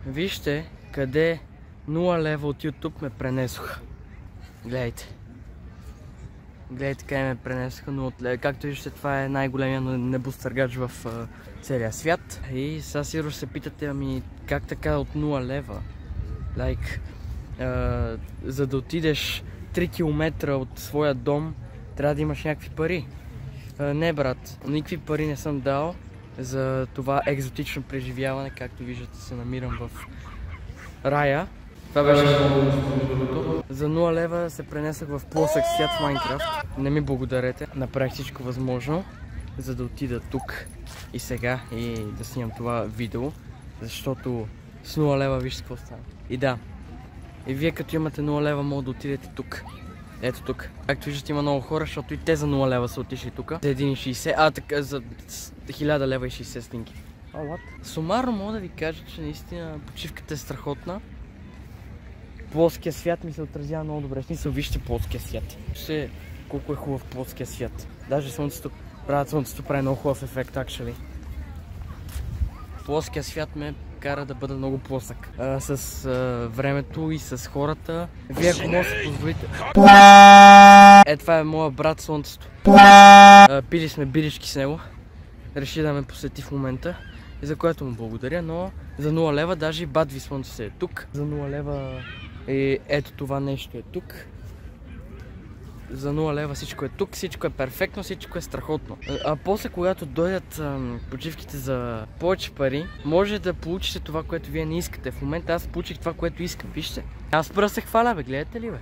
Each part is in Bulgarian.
Вижте къде 0 лева от YouTube ме пренесоха. Гледайте. Гледайте къде ме пренесоха 0 лева. Както виждате, това е най-големия небостъргач в целия свят. И сега сигурно се питате, ами как така от 0 лева? За да отидеш 3 км от своя дом, трябва да имаш някакви пари. Не, брат, никакви пари не съм дал за това екзотично преживяване. Както виждате, се намирам в рая. Това беше за 0 лева се пренесах в плосък свят в Майнкрафт. Не ми благодарете, направих всичко възможно, за да отида тук и сега и да снимам това видео, защото с 0 лева вижте какво става. И да, и вие като имате 0 лева може да отидете тук. Ето тук. Както виждате, има много хора, защото и те за 0 лева са отишли тук. За 1,60, така за 1000 лева и 60 стинки. Сумарно мога да ви кажа, че наистина почивката е страхотна. Плоския свят ми се отразява много добре. В смисъл, вижте плоския свят. Вижте колко е хубав плоския свят. Даже слънцето прави много хубав ефект, actually. Плоския свят ме кара да бъда много плосък. С времето и с хората. Вие ако може да се позволите... Това е моя брат Слънцето. Пили сме бирички с него. Реши да ме посети в момента. И за което му благодаря, но за 0 лева даже и Бадви Слънце е тук. За 0 лева ето това нещо е тук. За 0 лева всичко е тук, всичко е перфектно, всичко е страхотно. А после, когато дойдат почивките за повече пари, може да получите това, което вие не искате. В момента аз получих това, което искам. Вижте. Аз първо се хваля, бе. Гледате ли, бе?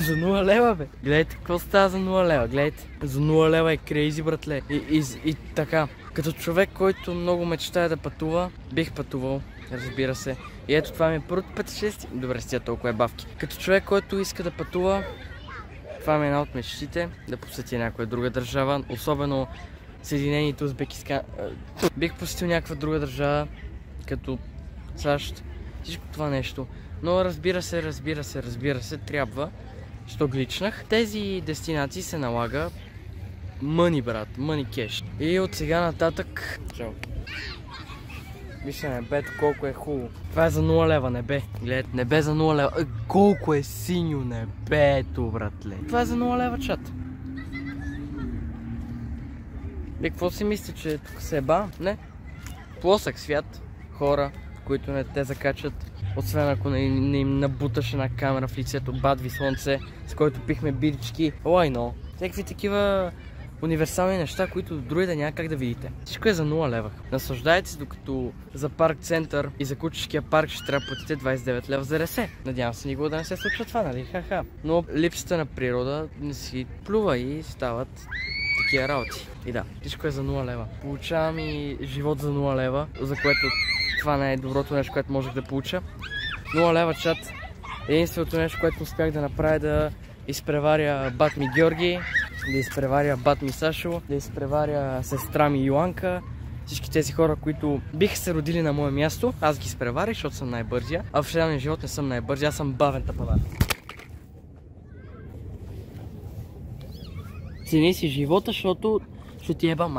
За 0 лева, бе. Гледайте какво става за 0 лева. Гледайте. За 0 лева е крейзи, братле. И така. Като човек, който много мечтае да пътува, бих пътувал, разбира се. И ето това ми е първото пътешествие. Добре, стига толкова е бавки. Като човек, който иска да пътува, това ми е една от мечтите, да посетя някоя друга държава, особено Съединените Узбекистан. Бих посетил някаква друга държава, като САЩ, всичко това нещо. Но разбира се, трябва, що гличнах. Тези дестинации се налага мъни, брат, мъни кеш. И от сега нататък... Чао. Вижте небето колко е хубаво. Това е за 0 лева небе. Гледайте, небе за 0 лева. Колко е синьо небето, братле. Това е за 0 лева, чат. И какво си мисли, че тук се еба? Не. Плосък свят. Хора, които не те закачат. Освен ако не им набуташ една камера в лицето, Бадви Слънце, с който пихме бирички. Лайно. Всякакви такива универсални неща, които други да няма как да видите. Всичко е за 0 лева. Наслаждайте се, докато за парк център и за кучешкия парк ще трябва да платите 29 лева за ресе. Надявам се никога да не се случва това, нали? Ха-ха. Но липсата на природа не си плюва и стават такива работи. И да, всичко е за 0 лева. Получавам и живот за 0 лева, за което това не е доброто нещо, което можех да получа. 0 лева, чат. Единственото нещо, което успях да направя, да изпреваря бат ми Георги, да изпреваря бат ми Сашо, да изпреваря сестра ми Йоанка. Всички тези хора, които биха се родили на мое място, аз ги изпреварих, защото съм най-бързия. А в реалния живот не съм най-бързия, аз съм бавен тапанар. Цени си живота, защото ще ти еба май.